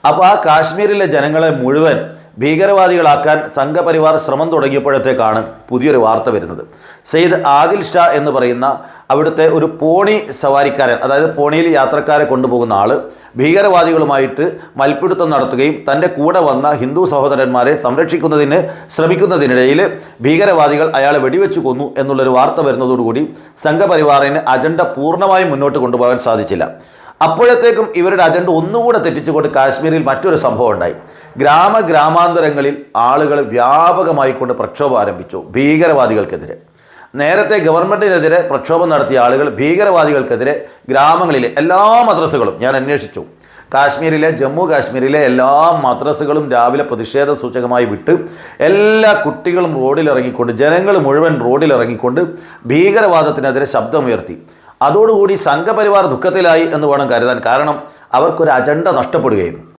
അപ്പോൾ ആ കാശ്മീരിലെ ജനങ്ങളെ മുഴുവൻ ഭീകരവാദികളാക്കാൻ സംഘപരിവാർ ശ്രമം തുടങ്ങിയപ്പോഴത്തേക്കാണ് പുതിയൊരു വാർത്ത വരുന്നത്. സെയ്ദ് ആദിൽ ഷാ എന്ന് പറയുന്ന അവിടുത്തെ ഒരു പോണി സവാരിക്കാരൻ, അതായത് പോണിയിൽ യാത്രക്കാരെ കൊണ്ടുപോകുന്ന ആൾ ഭീകരവാദികളുമായിട്ട് മൽപ്പിടുത്തം നടത്തുകയും തൻ്റെ കൂടെ വന്ന ഹിന്ദു സഹോദരന്മാരെ സംരക്ഷിക്കുന്നതിന് ശ്രമിക്കുന്നതിനിടയിൽ ഭീകരവാദികൾ അയാളെ വെടിവെച്ച് കൊന്നു എന്നുള്ളൊരു വാർത്ത വരുന്നതോടുകൂടി സംഘപരിവാറിന് അജണ്ട പൂർണ്ണമായും മുന്നോട്ട് കൊണ്ടുപോകാൻ സാധിച്ചില്ല. അപ്പോഴത്തേക്കും ഇവരുടെ അജണ്ട ഒന്നുകൂടെ തെറ്റിച്ചുകൊണ്ട് കാശ്മീരിൽ മറ്റൊരു സംഭവം ഉണ്ടായി. ഗ്രാമാന്തരങ്ങളിൽ ആളുകൾ വ്യാപകമായിക്കൊണ്ട് പ്രക്ഷോഭം ആരംഭിച്ചു ഭീകരവാദികൾക്കെതിരെ. നേരത്തെ ഗവൺമെൻറ്റിനെതിരെ പ്രക്ഷോഭം നടത്തിയ ആളുകൾ ഭീകരവാദികൾക്കെതിരെ ഗ്രാമങ്ങളിലെ എല്ലാ മദ്രസകളും ഞാൻ അന്വേഷിച്ചു. ജമ്മു കാശ്മീരിലെ എല്ലാ മദ്രസകളും രാവിലെ പ്രതിഷേധ സൂചകമായി വിട്ട് എല്ലാ കുട്ടികളും റോഡിലിറങ്ങിക്കൊണ്ട്, ജനങ്ങൾ മുഴുവൻ റോഡിലിറങ്ങിക്കൊണ്ട് ഭീകരവാദത്തിനെതിരെ ശബ്ദമുയർത്തി. അതോടുകൂടി സംഘപരിവാർ ദുഃഖത്തിലായി എന്ന് വേണം കരുതാൻ. കാരണം അവർക്കൊരു അജണ്ട നഷ്ടപ്പെടുകയായിരുന്നു.